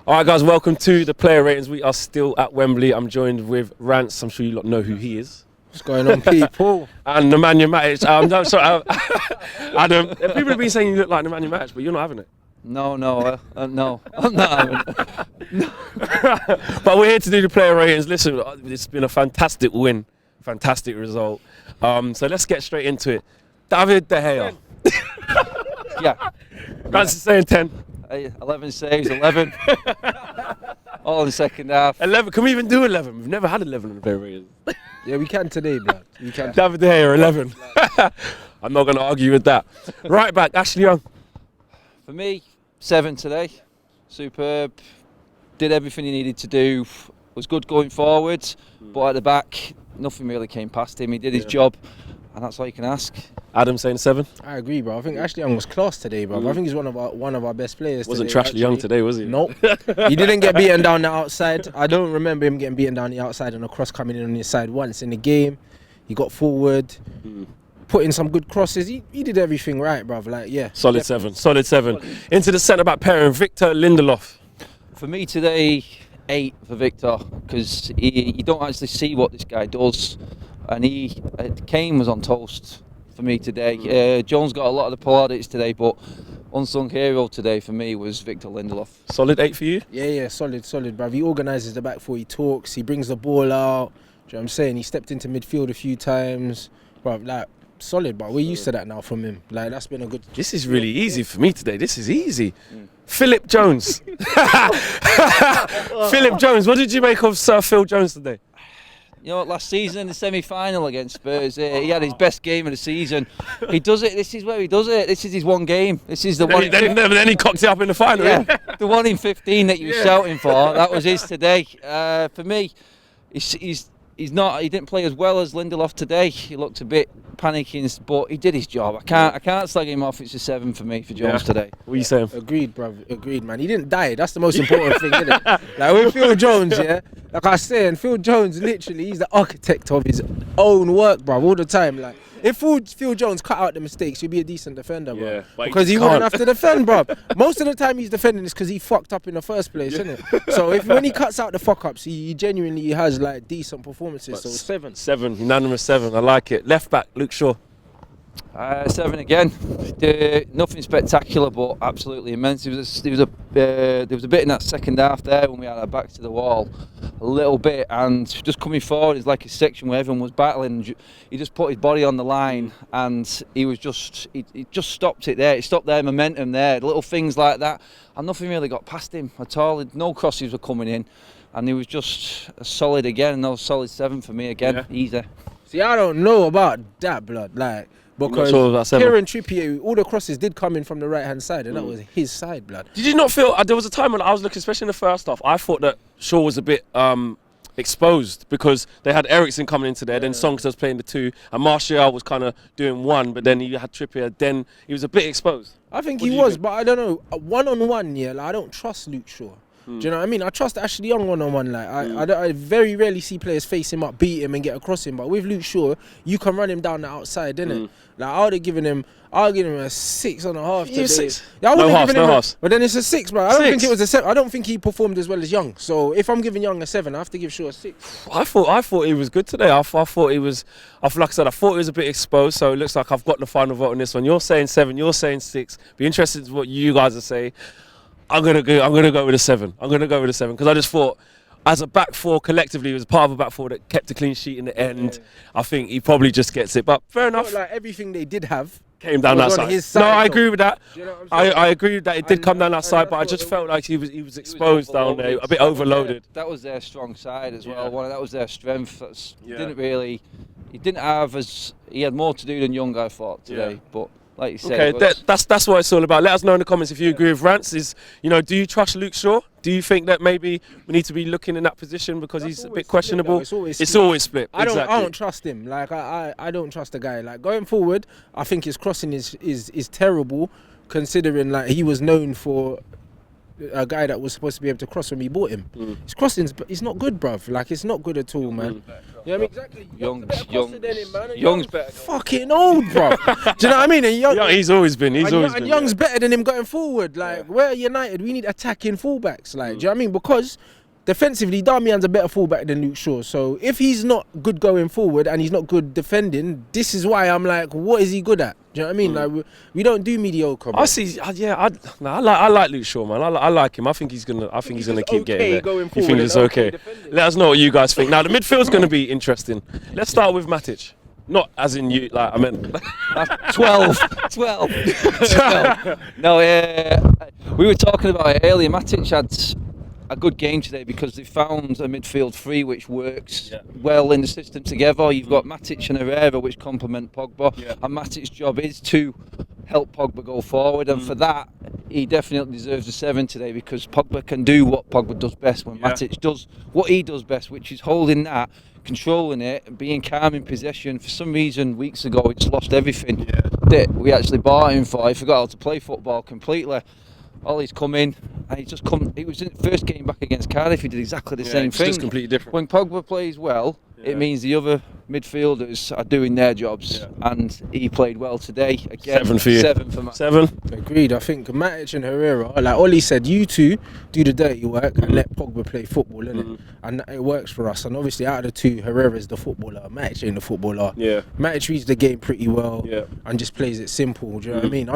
All right, guys, welcome to the player ratings. We are still at Wembley. I'm joined with Rance. I'm sure you lot know who he is. What's going on, people? And Nemanja Matic. No, sorry, Adam. People have been saying you look like Nemanja Matic, but you're not having it. No, no, I'm not having it. But we're here to do the player ratings. Listen, it's been a fantastic win, fantastic result. So let's get straight into it. David De Gea. Yeah. Rance is saying 10. 11 saves, 11. All in the second half. 11. Can we even do 11? We've never had 11 in the player ratings. Yeah, we can today, blood. We can. David De Gea, 11. I'm not going to argue with that. Right back, Ashley Young. For me, 7 today. Superb. Did everything he needed to do. Was good going forwards, but at the back, nothing really came past him. He did his job, and that's all you can ask. Adam saying 7. I agree, bro. I think Ashley Young was class today, bro. I think he's one of our best players. Wasn't today, Trashley Young today, was he? Nope. He didn't get beaten down the outside. I don't remember him getting beaten down the outside and a cross coming in on his side once in the game. He got forward, put in some good crosses. He did everything right, bro. Like, yeah. Solid 7. Solid 7. Into the centre back pairing, Victor Lindelof. For me today, 8 for Victor, because you don't actually see what this guy does, and Kane was on toast for me today. Jones got a lot of the plaudits today, but unsung hero today for me was Victor Lindelof. Solid 8 for you? Yeah, solid, bruv. He organises the back four, he talks, he brings the ball out. Do you know what I'm saying? He stepped into midfield a few times. Bruv, like, solid, but we're used to that now from him. Like, that's been a good... This is really easy for me today. This is easy. Philip Jones. Philip Jones, what did you make of Sir Phil Jones today? You know what, last season in the semi-final against Spurs, he had his best game of the season. He does it, this is where he does it. This is his one game. This is the one. Then he cocked it up in the final. Yeah, the one in 15 that you were shouting for, that was his today. For me, he didn't play as well as Lindelof today. He looked a bit panicking, but he did his job. I can't slag him off. It's a 7 for me for Jones today. What are you saying? Agreed, bruv. Agreed, man. He didn't die. That's the most important thing, isn't it? Like with Phil Jones, yeah. Like I was saying, Phil Jones literally, he's the architect of his own work, bruv, all the time. Like if Phil Jones cut out the mistakes, he'd be a decent defender, bruv. Yeah, because he wouldn't have to defend, bruv. Most of the time he's defending is because he fucked up in the first place, isn't it? So when he cuts out the fuck ups, he genuinely has like decent performances. So 7. 7, unanimous 7. I like it. Left back, Luke Shaw. 7 again. Nothing spectacular, but absolutely immense. There was a bit in that second half there when we had our backs to the wall, a little bit, and just coming forward is like a section where everyone was battling. He just put his body on the line, and he just stopped it there. He stopped their momentum there. Little things like that, and nothing really got past him at all. No crosses were coming in, and he was just solid again. No, solid 7 for me again. Yeah. Easy. See, I don't know about that, blood. Like. Because Kieran Trippier, all the crosses did come in from the right-hand side, and that was his side, blood. Did you not feel, there was a time when I was looking, especially in the first half, I thought that Shaw was a bit exposed because they had Eriksen coming into there, then Songs was playing the 2, and Martial was kind of doing 1, but then you had Trippier, then he was a bit exposed. I think he was, but I don't know, one-on-one, yeah, like, I don't trust Luke Shaw. Do you know what I mean? I trust Ashley Young one-on-one. Like I very rarely see players face him up, beat him, and get across him. But with Luke Shaw, you can run him down the outside, innit? Like I'll give him a 6.5 today. 6? Yeah, I wouldn't give him a, but then it's a 6, bro. I don't think it was a 7. I don't think he performed as well as Young. So if I'm giving Young a 7, I have to give Shaw a 6. I thought he was good today. I thought he was. Like I said, I thought he was a bit exposed. So it looks like I've got the final vote on this one. You're saying 7. You're saying 6. Be interested in what you guys are saying. I'm gonna go with a 7. I'm gonna go with a 7 because I just thought, as a back four collectively, it was part of a back four that kept a clean sheet in the end. I think he probably just gets it, but fair enough. Like everything they did have came down that side. No, I agree with that. You know I agree that it did come down that side, but I just felt like he was exposed down there, a bit overloaded. That was their strong side as well. That was their strength. He didn't have he had more to do than Young, I thought today, but. Like you said, okay, that's what it's all about. Let us know in the comments if you agree with Rance. Do you trust Luke Shaw? Do you think that maybe we need to be looking in that position because he's a bit questionable? It's always split. I don't trust him. Like I don't trust the guy. Like going forward, I think his crossing is terrible, considering like he was known for a guy that was supposed to be able to cross when we bought him. His crossing's, but he's not good, bruv. Like, it's not good at all, man. You know what I mean? Exactly. Young's better. Fucking old, bruv. Do you know what I mean? And Yeah, he's always been. and Young's better than him going forward. Like, we're United. We need attacking fullbacks. Like, do you know what I mean? Because defensively, Darmian's a better fullback than Luke Shaw. So if he's not good going forward and he's not good defending, this is why I'm like, what is he good at? Do you know what I mean? Like, we don't do mediocre. I see. I like Luke Shaw, man. I like him. I think he's gonna keep getting there. Going You forward think it's okay? Let us know what you guys think. Now the midfield's gonna be interesting. Let's start with Matic. Not as in you, like I meant. 12. No, we were talking about it earlier. Matic had a good game today because they found a midfield three which works well in the system together. You've got Matic and Herrera which complement Pogba, and Matic's job is to help Pogba go forward, and for that he definitely deserves a 7 today, because Pogba can do what Pogba does best when Matic does what he does best, which is holding that, controlling it, being calm in possession. For some reason weeks ago it's lost everything that we actually bought him for. He forgot how to play football completely. Ollie's come in and he was in the first game back against Cardiff, he did exactly the same thing. Just completely different. When Pogba plays well, it means the other midfielders are doing their jobs, and he played well today. Again, 7 for you. 7 for Matt. 7. Agreed. I think Matic and Herrera, like Ollie said, you two do the dirty work and let Pogba play football, innit? And it works for us. And obviously, out of the two, Herrera's the footballer, Matic ain't the footballer. Yeah. Matic reads the game pretty well and just plays it simple. Do you know what I mean?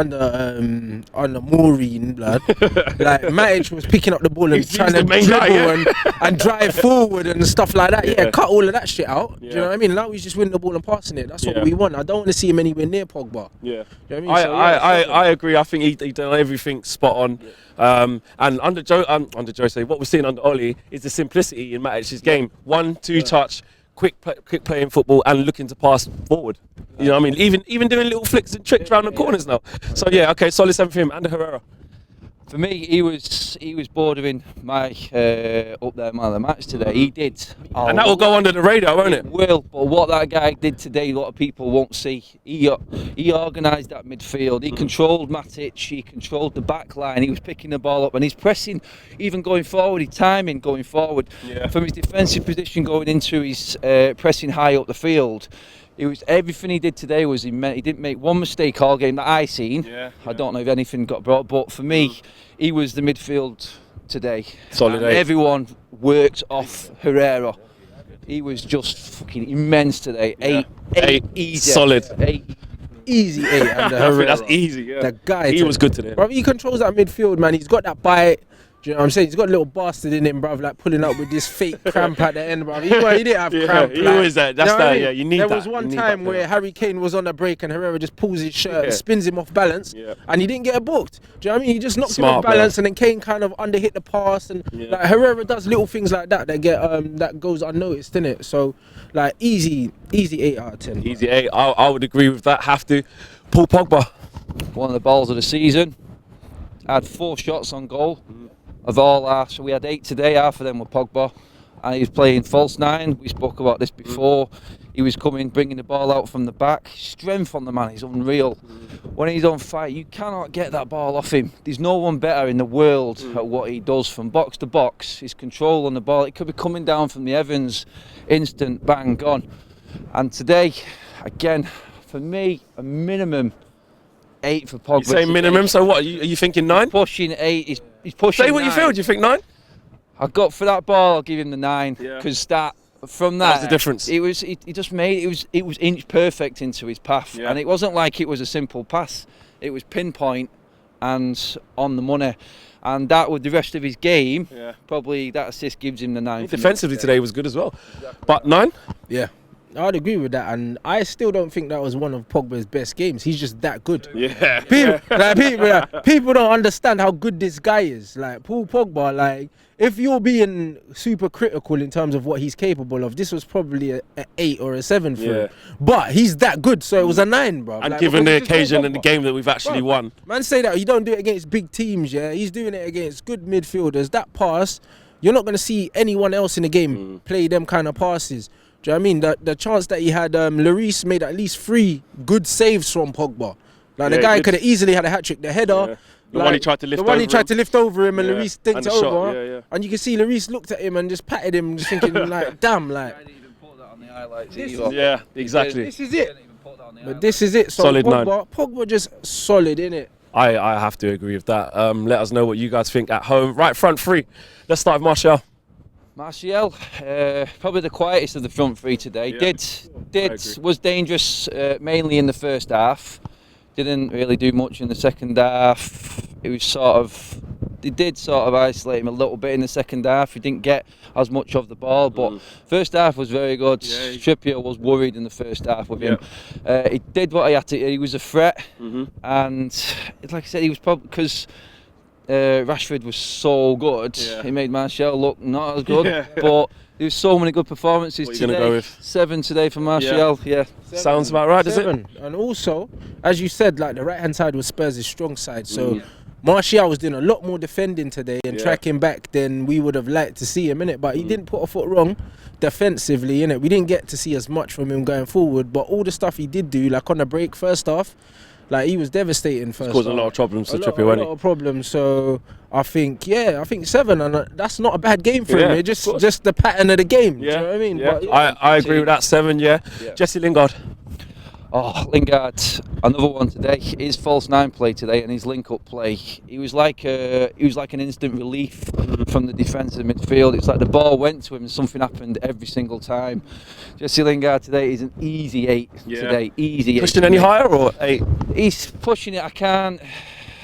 Under Maureen, blood, like Matic was picking up the ball and trying to dribble and drive forward and stuff like that. Yeah, cut all of that shit out. Do you know what I mean? Now he's just winning the ball and passing it. That's what we want. I don't want to see him anywhere near Pogba. Yeah. You know what I mean? I agree. I think he done everything spot on. And under Jose, what we're seeing under Ollie is the simplicity in Matic's game. 1-2 touch, quick playing football and looking to pass forward. You know what I mean? Even doing little flicks and tricks around the corners now. So yeah, okay, solid 7 for him. And Herrera. For me, he was bordering my up there man of the match today. He did, and that will go under the radar, won't it? Will, but what that guy did today, a lot of people won't see. He organised that midfield. He controlled Matic. He controlled the back line. He was picking the ball up and he's pressing, even going forward. His timing going forward from his defensive position going into his pressing high up the field. It was everything he did today was he didn't make one mistake all game that I seen. I don't know if anything got brought, but for me, he was the midfield today. Solid 8. Everyone worked off Herrera. He was just fucking immense today. 8 easy. Solid. 8 easy 8 under Herrera. That's easy. Yeah. The guy. He was good today. Bro, he controls that midfield, man. He's got that bite. Do you know what I'm saying? He's got a little bastard in him, bruv, like pulling up with this fake cramp at the end, bruv. He didn't have cramp. He always that. That's that. Yeah, you need that. There was one time where Harry Kane was on a break and Herrera just pulls his shirt and spins him off balance, and he didn't get a booked. Do you know what I mean? He just knocked him off balance, and then Kane kind of underhit the pass, and like Herrera does little things like that that get that goes unnoticed, innit? So like easy 8 out of 10. Easy 8. I would agree with that. Have to. Paul Pogba. One of the balls of the season. Had 4 shots on goal. Of all our, so we had 8 today, half of them were Pogba, and he was playing false 9. We spoke about this before. He was coming, bringing the ball out from the back. Strength on the man is unreal. When he's on fire, you cannot get that ball off him. There's no one better in the world at what he does from box to box. His control on the ball, it could be coming down from the Evans, instant, bang, gone. And today, again, for me, a minimum 8 for Pogba. You say minimum, so what? Are you thinking 9? Pushing 8, he's pushing. Say what 9. you feel. Do you think 9? I got for that ball. I'll give him the 9 because from that was the difference. It was he just made it was inch perfect into his path, and it wasn't like it was a simple pass. It was pinpoint and on the money, and that with the rest of his game, probably that assist gives him the 9. Defensively today was good as well, but 9. Yeah. I'd agree with that, and I still don't think that was one of Pogba's best games. He's just that good. Yeah. People don't understand how good this guy is. Like Paul Pogba, like if you're being super critical in terms of what he's capable of, this was probably an 8 or a 7 for him. But he's that good, so it was a 9, bro. And like, given the occasion and the game that we've actually won. Man, say that you don't do it against big teams, He's doing it against good midfielders. That pass, you're not going to see anyone else in the game play them kind of passes. Do you know what I mean? The chance that he had, Lloris made at least 3 good saves from Pogba. Like the guy could have easily had a hat-trick. The header, The one he tried to lift The one over he tried to lift over him and Yeah. Lloris dinked And it the shot, over. yeah. And you can see Lloris looked at him and just patted him, just thinking like, damn, like. I didn't even put that on the highlights. Yeah, exactly. This is it. But this is it. So Solid Pogba just solid, innit? I have to agree with that. Let us know what you guys think at home. Right, front three. Let's start with Martial. Martial, probably the quietest of the front three today. Yeah. Was dangerous mainly in the first half. Didn't really do much in the second half. It was they did sort of isolate him a little bit in the second half. He didn't get as much of the ball, but first half was very good. Yeah. Trippier was worried in the first half with him. He did what he had to. He was a threat, and like I said, he was probably because Rashford was so good. Yeah. He made Martial look not as good, but there was so many good performances What are you today. gonna go with? 7 today for Martial. Yeah. Sounds about right, does it? 7. And also, as you said, like the right hand side was Spurs' strong side. So Martial was doing a lot more defending today and tracking back than we would have liked to see him, innit? But he didn't put a foot wrong defensively, innit? We didn't get to see as much from him going forward, but all the stuff he did do, like on the break first half, like he was devastating first. Causing a lot of problems to Trippier, a wasn't lot of problems. So I think 7, and that's not a bad game for him. It's just the pattern of the game. Yeah. Do you know what I mean? Yeah. But, I agree with that. 7. Yeah. Jesse Lingard. Oh, Lingard, another one today. His false 9 play today and his link-up play. He was like an instant relief from the defensive midfield. It's like the ball went to him and something happened every single time. Jesse Lingard today is an easy 8 today. Easy 8. Pushing any higher or 8? He's pushing it. I can't.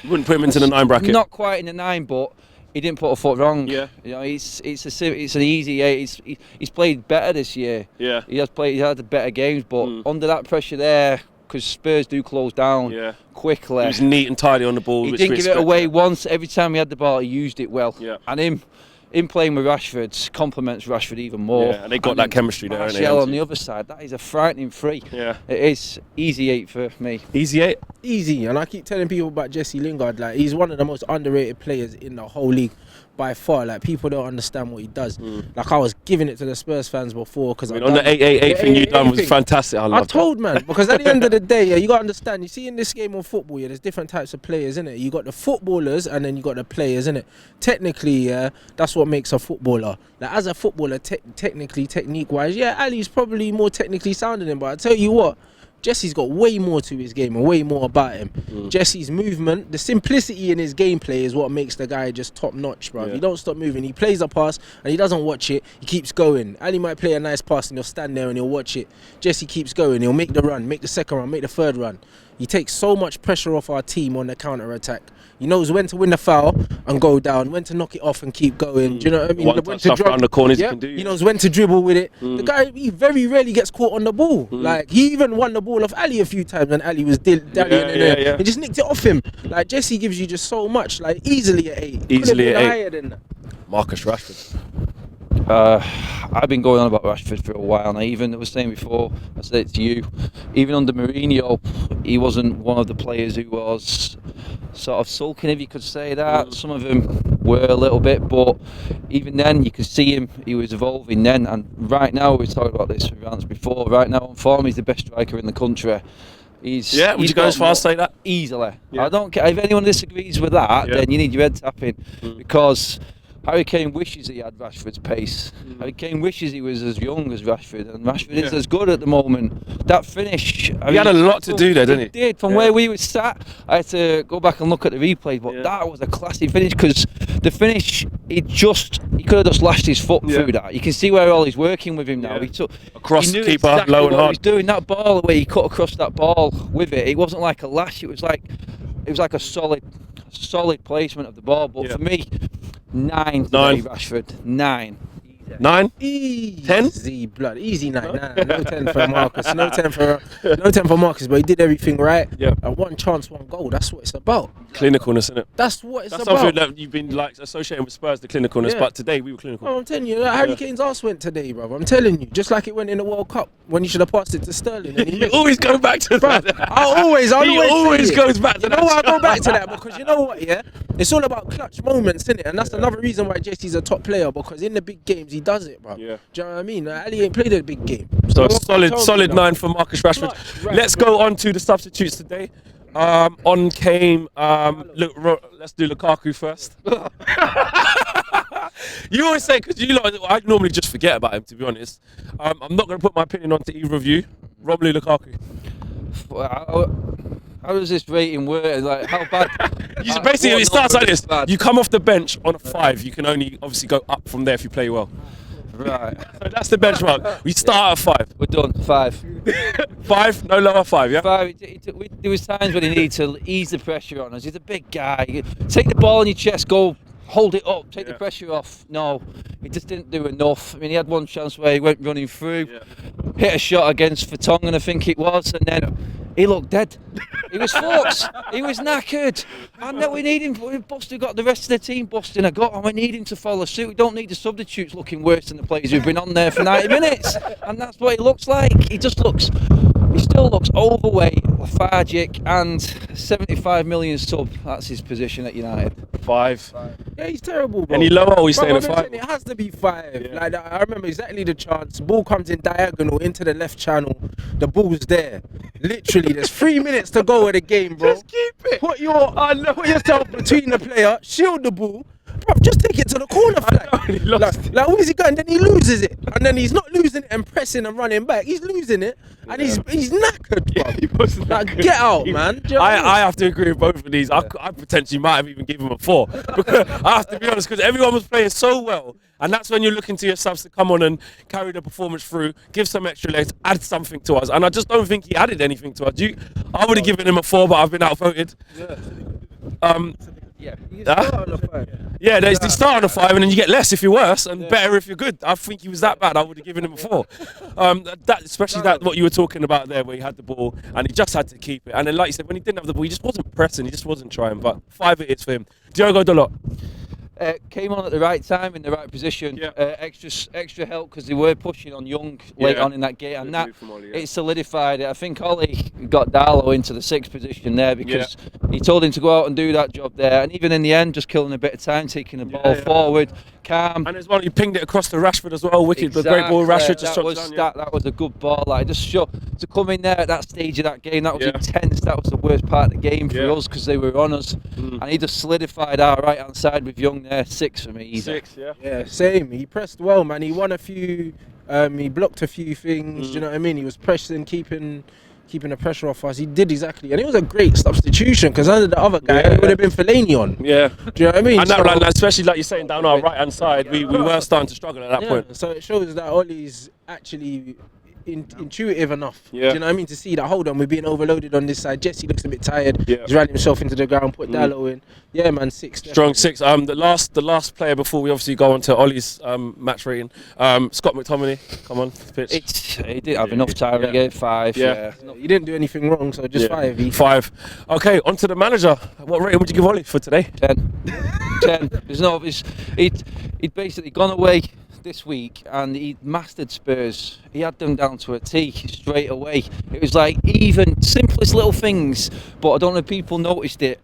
You wouldn't put him into the 9 bracket. Not quite in the 9, but he didn't put a foot wrong. Yeah. You know, it's an easy 8. He's played better this year. Yeah. He had better games, but under that pressure there, because Spurs do close down quickly. He was neat and tidy on the ball. He which didn't we give it expect. away once. Every time he had the ball, he used it well. Yeah. And him playing with Rashford complements Rashford even more. Yeah, and they got that chemistry there. Martial on the other side, that is a frightening 3. Yeah. It is easy 8 for me. Easy 8. Easy, and I keep telling people about Jesse Lingard. Like, he's one of the most underrated players in the whole league by far. Like, people don't understand what he does. Like, I was giving it to the Spurs fans before because I mean, on the 8-8-8 thing you done was fantastic. I told man, because at the end of the day, you got to understand. You see, in this game of football, there's different types of players, innit? You got the footballers and then you got the players, innit? Technically, that's what makes a footballer. Like, as a footballer, technically, technique-wise, Ali's probably more technically sound than him. But I tell you what, Jesse's got way more to his game and way more about him. Jesse's movement, the simplicity in his gameplay is what makes the guy just top notch, bro. He don't stop moving. He plays a pass and he doesn't watch it. He keeps going. Ali might play a nice pass and he'll stand there and he'll watch it. Jesse keeps going. He'll make the run, make the second run, make the third run. He takes so much pressure off our team on the counter attack. He knows when to win the foul and go down, when to knock it off and keep going. Do you know what I mean? When to dribble around the corners, you can do. He knows when to dribble with it. The guy, he very rarely gets caught on the ball. Like, he even won the ball off Ali a few times when Ali was dallying in there. He just nicked it off him. Like, Jesse gives you just so much. Like, easily at 8. Easily at 8. Higher than that. Marcus Rashford. I've been going on about Rashford for a while, and I was saying before, I said it to you, even under Mourinho, he wasn't one of the players who was sort of sulking, if you could say that. Some of them were a little bit, but even then you could see him, he was evolving then, and right now, we were talking about this with Rance before, right now on form, he's the best striker in the country. Would you go as far as say that? Easily. I don't care, if anyone disagrees with that, then you need your head tapping, because Harry Kane wishes he had Rashford's pace. Harry Kane wishes he was as young as Rashford, and Rashford is as good at the moment. That finish, He had a lot to do there, didn't he? He did. From where we were sat, I had to go back and look at the replay, but that was a classy finish, because the finish, he could have just lashed his foot through that. You can see where Ollie's working with him now. He took across he knew keeper, exactly low and what hard. he was doing. That ball, the way he cut across that ball with it, it wasn't like a lash. It was like a solid placement of the ball. But for me, 9 today, Rashford. 9. 9? Easy 10? blood, easy 9. No 10 for Marcus. No 10 for Marcus, but he did everything right. One chance, one goal. That's what it's about. Clinicalness, isn't it? That's what it's That's about. something that you've been like associating with Spurs, the clinicalness. But today we were clinical. Oh, I'm telling you, Harry Kane's arse went today, bro. I'm telling you, just like it went in the World Cup when he should have passed it to Sterling. And he You always go back to that. I always He always goes back to that. You know why I go back to that? Because you know what, it's all about clutch moments, isn't it? And that's another reason why Jesse's a top player, because in the big games he does it, bro. Yeah. Do you know what I mean? Ali ain't played a big game. So solid 9 for Marcus Rashford. Let's go on to the substitutes today. On came. Let's do Lukaku first. You always say, because I normally just forget about him, to be honest. I'm not going to put my opinion on to either of you. Romelu Lukaku. How does this rating work? Like, how bad? Basically, it starts like this. Bad? You come off the bench on a 5. You can only obviously go up from there if you play well. Right. So that's the benchmark. We start at 5. We're done. 5. 5? No lower 5, yeah? 5. There was times when he needed to ease the pressure on us. He's a big guy. Take the ball in your chest, go hold it up, take the pressure off. No, he just didn't do enough. I mean, he had one chance where he went running through, hit a shot against Vertonghen, I think it was, and then he looked dead. He was fucked. He was knackered. And then we need him. We've got the rest of the team busting a gut, and we need him to follow suit. We don't need the substitutes looking worse than the players who've been on there for 90 minutes. And that's what he looks like. He still looks overweight, lethargic, and 75 million sub. That's his position at United. 5. Yeah, he's terrible, bro. Any lower, or he's staying at 5? It has to be 5. Yeah. Like, I remember exactly the chance. Ball comes in diagonal into the left channel. The ball's there. Literally, there's 3 minutes to go of the game, bro. Just keep it. Put yourself between the player, shield the ball. Bro, just take it to the corner flag. Like, where's he going? Then he loses it. And then he's not losing it and pressing and running back. He's losing it. And he's knackered, bro. He was like, get out, man. I have to agree with both of these. I potentially might have even given him a 4. Because I have to be honest, because everyone was playing so well. And that's when you're looking to yourselves to come on and carry the performance through, give some extra legs, add something to us. And I just don't think he added anything to us. I would have given him a 4, but I've been outvoted. They start on a 5 and then you get less if you're worse and better if you're good. I think he was that bad. I would have given him a 4. Especially what you were talking about there, where he had the ball and he just had to keep it. And then, like you said, when he didn't have the ball, he just wasn't pressing. He just wasn't trying. But 5 it is for him. Diogo Dalot. Came on at the right time in the right position. Extra help because they were pushing on Young late on in that game, and that it solidified it. I think Ollie got Darlow into the 6th position there because he told him to go out and do that job there, and even in the end, just killing a bit of time, taking the ball forward, calm. And as well, he pinged it across to Rashford as well. Wicked, but great ball. Rashford just shot down. That was a good ball. Like just to come in there at that stage of that game, that was intense. That was the worst part of the game for us because they were on us, and he just solidified our right hand side with Young there. 6 for me. Easy. 6, yeah, same. He pressed well, man. He won a few. He blocked a few things. Do you know what I mean? He was pressing, keeping the pressure off us. He did exactly, and it was a great substitution because under the other guy, it would have been Fellaini on. Yeah. Do you know what I mean? And that, especially like you're saying down our right hand side, we were starting to struggle at that point. So it shows that Ollie's actually intuitive enough. Yeah. Do you know what I mean? To see that, hold on, we're being overloaded on this side. Jesse looks a bit tired. Yeah. He's ran himself into the ground, put Dallow in. Yeah, man, 6. Strong 6. The last player before we obviously go on to Ollie's match rating, Scott McTominay. Come on, pitch. He didn't have enough time to get 5. Yeah. He didn't do anything wrong, so just 5. 5. Okay, on to the manager. What rating would you give Ollie for today? 10. 10. He'd basically gone away this week and he mastered Spurs. He had them down to a T straight away. It was like even simplest little things, but I don't know if people noticed it.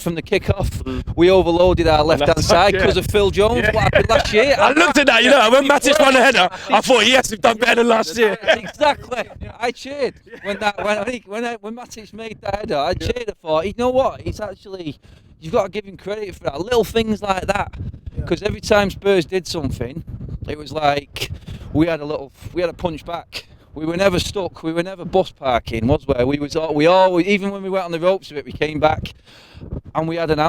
From the kick-off, we overloaded our left-hand side because of Phil Jones. What happened last year? I looked at that, when Matic won the header, I thought, yes, we've done better than last year. Exactly. I cheered when Matic made that header. I cheered. I thought, you know what? It's actually, you've got to give him credit for that. Little things like that. Because every time Spurs did something, it was like we had a punch back. We were never stuck. We were never bus parking, was where we always, even when we went on the ropes of it, we came back and we had an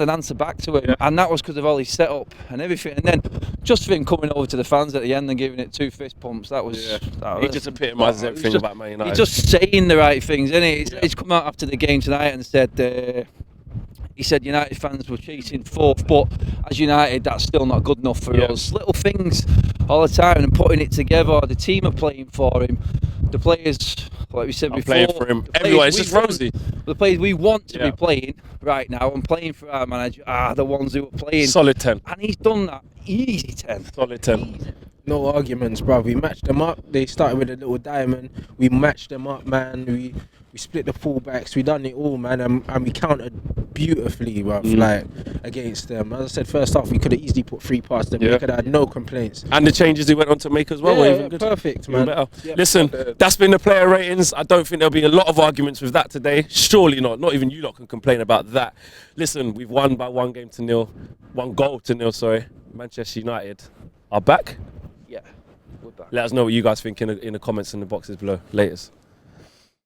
answer back to it, and that was because of all his setup and everything. And then just for him coming over to the fans at the end and giving it 2 fist pumps, that was. He just epitomises everything about Man United. He's just saying the right things, isn't he? He's come out after the game tonight and said. He said United fans were chasing 4th, but as United, that's still not good enough for us. Little things all the time and putting it together. The team are playing for him. The players, like we said before, playing for him. Everyone, it's just rosy. The players we want to be playing right now and playing for our manager are the ones who are playing. Solid 10. And he's done that. Easy 10. Solid 10. Easy. No arguments, bro. We matched them up. They started with a little diamond. We matched them up, man. We split the fullbacks. We done it all, man. And we countered beautifully, bruv. Like against them. As I said, first half we could have easily put 3 past them. We could have had no complaints. And the changes he went on to make as well were even good. Perfect, Even man. better. Yeah, Listen, that's been the player ratings. I don't think there'll be a lot of arguments with that today. Surely not. Not even you lot can complain about that. Listen, we've won by 1 goal to nil. Sorry. Manchester United are back. Yeah, we're back. Let us know what you guys think in the comments in the boxes below. Latest.